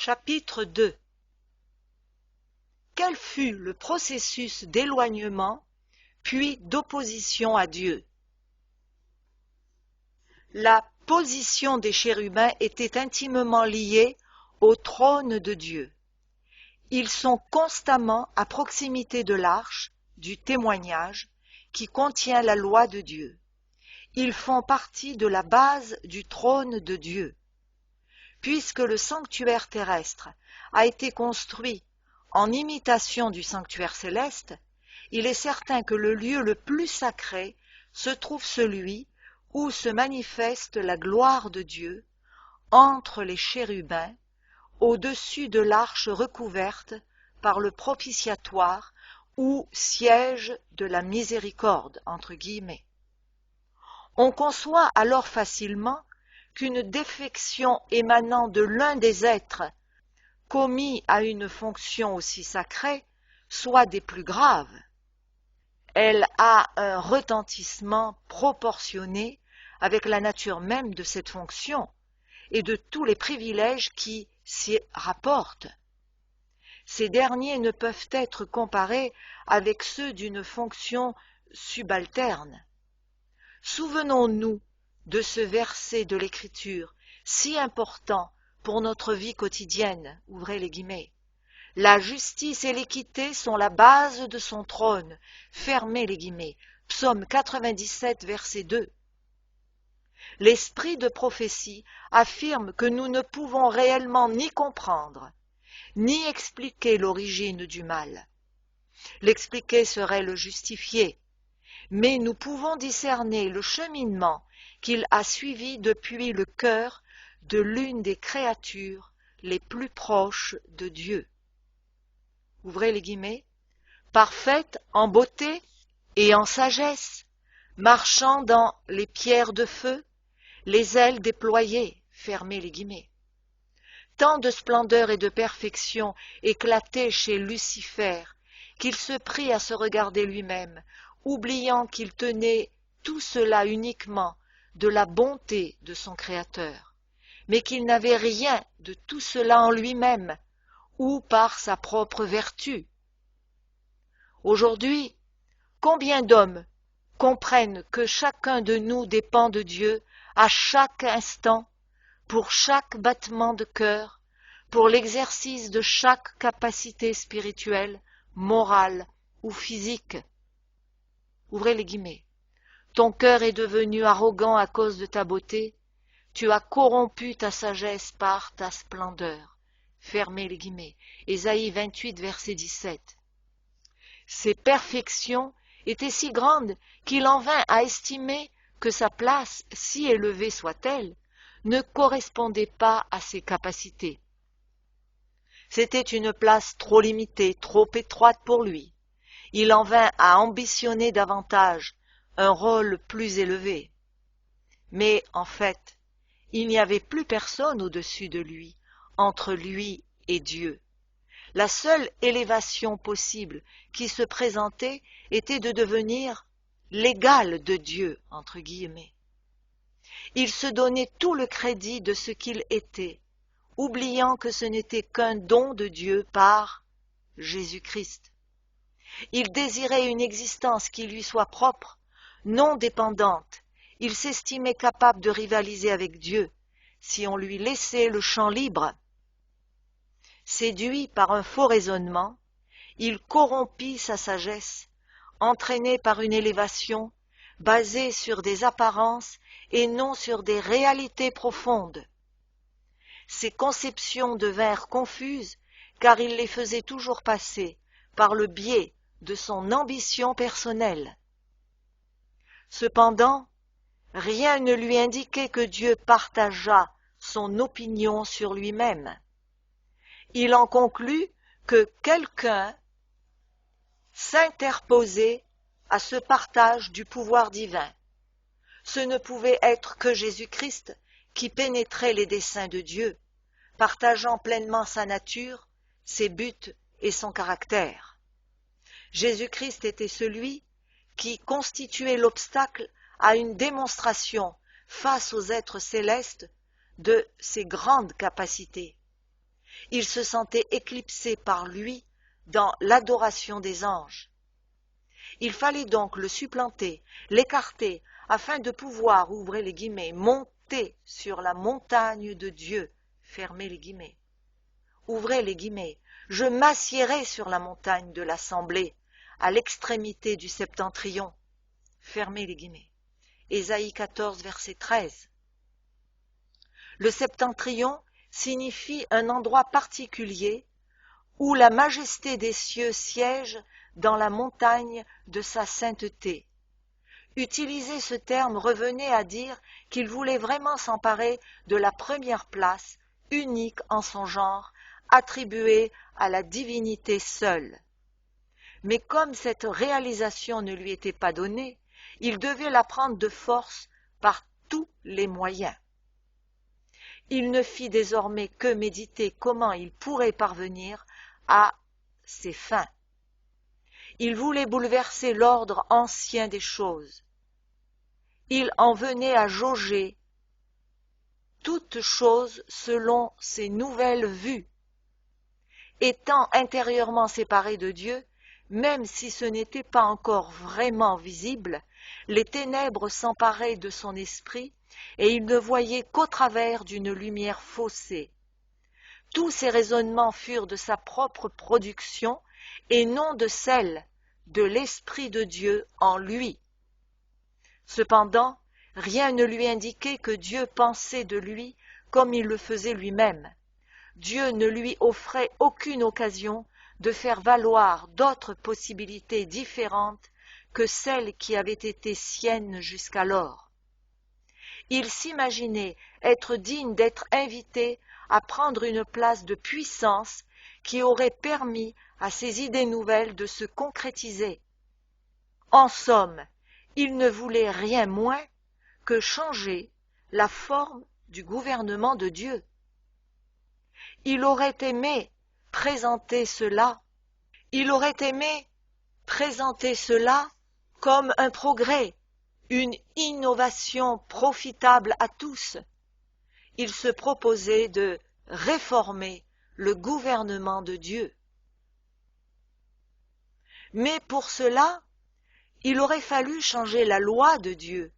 Chapitre 2. Quel fut le processus d'éloignement, puis d'opposition à Dieu? La position des chérubins était intimement liée au trône de Dieu. Ils sont constamment à proximité de l'arche, du témoignage, qui contient la loi de Dieu. Ils font partie de la base du trône de Dieu. Puisque le sanctuaire terrestre a été construit en imitation du sanctuaire céleste, il est certain que le lieu le plus sacré se trouve celui où se manifeste la gloire de Dieu, entre les chérubins, au-dessus de l'arche recouverte par le propitiatoire ou siège de la miséricorde, entre guillemets. On conçoit alors facilement qu'une défection émanant de l'un des êtres commis à une fonction aussi sacrée soit des plus graves. Elle a un retentissement proportionné avec la nature même de cette fonction et de tous les privilèges qui s'y rapportent. Ces derniers ne peuvent être comparés avec ceux d'une fonction subalterne. Souvenons-nous de ce verset de l'Écriture, si important pour notre vie quotidienne, ouvrez les guillemets. La justice et l'équité sont la base de son trône, fermez les guillemets. Psaume 97, verset 2. L'esprit de prophétie affirme que nous ne pouvons réellement ni comprendre, ni expliquer l'origine du mal. L'expliquer serait le justifier, mais nous pouvons discerner le cheminement qu'il a suivi depuis le cœur de l'une des créatures les plus proches de Dieu. Ouvrez les guillemets. Parfaite en beauté et en sagesse, marchant dans les pierres de feu, les ailes déployées, fermez les guillemets. Tant de splendeur et de perfection éclataient chez Lucifer qu'il se prit à se regarder lui-même, oubliant qu'il tenait tout cela uniquement de la bonté de son Créateur, mais qu'il n'avait rien de tout cela en lui-même ou par sa propre vertu. Aujourd'hui, combien d'hommes comprennent que chacun de nous dépend de Dieu à chaque instant, pour chaque battement de cœur, pour l'exercice de chaque capacité spirituelle, morale ou physique. Ouvrez les guillemets. Ton cœur est devenu arrogant à cause de ta beauté, tu as corrompu ta sagesse par ta splendeur. Fermez les guillemets. Ésaïe 28, verset 17. Ces perfections étaient si grandes qu'il en vint à estimer que sa place, si élevée soit-elle, ne correspondait pas à ses capacités. C'était une place trop limitée, trop étroite pour lui. Il en vint à ambitionner davantage un rôle plus élevé. Mais, en fait, il n'y avait plus personne au-dessus de lui, entre lui et Dieu. La seule élévation possible qui se présentait était de devenir l'égal de Dieu, entre guillemets. Il se donnait tout le crédit de ce qu'il était, oubliant que ce n'était qu'un don de Dieu par Jésus-Christ. Il désirait une existence qui lui soit propre, non dépendante. Il s'estimait capable de rivaliser avec Dieu si on lui laissait le champ libre. Séduit par un faux raisonnement, il corrompit sa sagesse, entraîné par une élévation basée sur des apparences et non sur des réalités profondes. Ses conceptions devinrent confuses car il les faisait toujours passer par le biais de son ambition personnelle. Cependant, rien ne lui indiquait que Dieu partageât son opinion sur lui-même. Il en conclut que quelqu'un s'interposait à ce partage du pouvoir divin. Ce ne pouvait être que Jésus-Christ qui pénétrait les desseins de Dieu, partageant pleinement sa nature, ses buts et son caractère. Jésus-Christ était celui qui constituait l'obstacle à une démonstration face aux êtres célestes de ses grandes capacités. Il se sentait éclipsé par lui dans l'adoration des anges. Il fallait donc le supplanter, l'écarter, afin de pouvoir, ouvrez les guillemets, monter sur la montagne de Dieu, fermez les guillemets. Ouvrez les guillemets, je m'assiérai sur la montagne de l'assemblée, à l'extrémité du septentrion, fermez les guillemets. Ésaïe 14, verset 13. Le septentrion signifie un endroit particulier où la majesté des cieux siège dans la montagne de sa sainteté. Utiliser ce terme revenait à dire qu'il voulait vraiment s'emparer de la première place, unique en son genre, attribuée à la divinité seule. Mais comme cette réalisation ne lui était pas donnée, il devait la prendre de force par tous les moyens. Il ne fit désormais que méditer comment il pourrait parvenir à ses fins. Il voulait bouleverser l'ordre ancien des choses. Il en venait à jauger toutes choses selon ses nouvelles vues. Étant intérieurement séparé de Dieu, même si ce n'était pas encore vraiment visible, les ténèbres s'emparaient de son esprit et il ne voyait qu'au travers d'une lumière faussée. Tous ses raisonnements furent de sa propre production et non de celle de l'Esprit de Dieu en lui. Cependant, rien ne lui indiquait que Dieu pensait de lui comme il le faisait lui-même. Dieu ne lui offrait aucune occasion de faire valoir d'autres possibilités différentes que celles qui avaient été siennes jusqu'alors. Il s'imaginait être digne d'être invité à prendre une place de puissance qui aurait permis à ses idées nouvelles de se concrétiser. En somme, il ne voulait rien moins que changer la forme du gouvernement de Dieu. Il aurait aimé présenter cela comme un progrès, une innovation profitable à tous. Il se proposait de réformer le gouvernement de Dieu. Mais pour cela, il aurait fallu changer la loi de Dieu.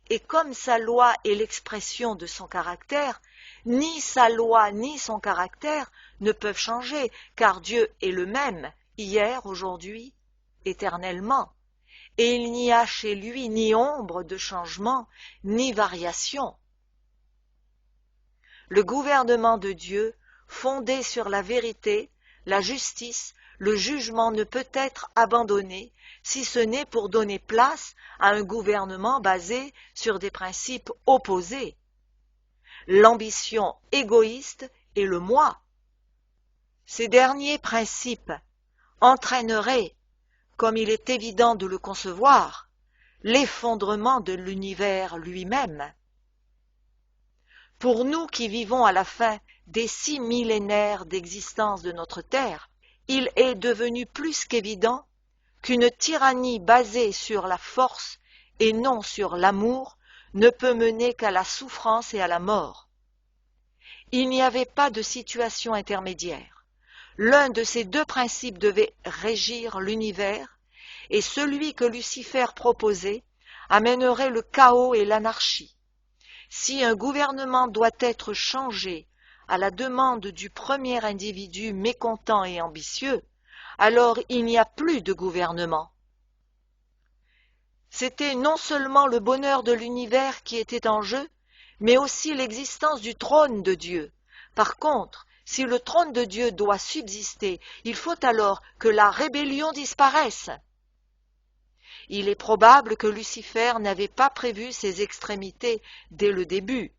Et comme sa loi est l'expression de son caractère, ni sa loi ni son caractère ne peuvent changer, car Dieu est le même, hier, aujourd'hui, éternellement. Et il n'y a chez lui ni ombre de changement, ni variation. Le gouvernement de Dieu, fondé sur la vérité, la justice, le jugement ne peut être abandonné, si ce n'est pour donner place à un gouvernement basé sur des principes opposés. L'ambition égoïste et le moi. Ces derniers principes entraîneraient, comme il est évident de le concevoir, l'effondrement de l'univers lui-même. Pour nous qui vivons à la fin des 6 millénaires d'existence de notre Terre, il est devenu plus qu'évident qu'une tyrannie basée sur la force et non sur l'amour ne peut mener qu'à la souffrance et à la mort. Il n'y avait pas de situation intermédiaire. L'un de ces deux principes devait régir l'univers, et celui que Lucifer proposait amènerait le chaos et l'anarchie. Si un gouvernement doit être changé à la demande du premier individu mécontent et ambitieux, alors il n'y a plus de gouvernement. C'était non seulement le bonheur de l'univers qui était en jeu, mais aussi l'existence du trône de Dieu. Par contre, si le trône de Dieu doit subsister, il faut alors que la rébellion disparaisse. Il est probable que Lucifer n'avait pas prévu ces extrémités dès le début.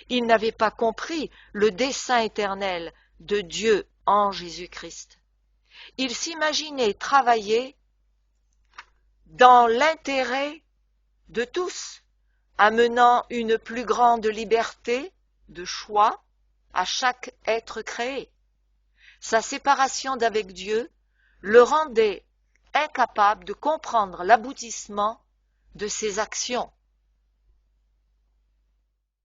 Il n'avait pas compris le dessein éternel de Dieu en Jésus-Christ. Il s'imaginait travailler dans l'intérêt de tous, amenant une plus grande liberté de choix à chaque être créé. Sa séparation d'avec Dieu le rendait incapable de comprendre l'aboutissement de ses actions.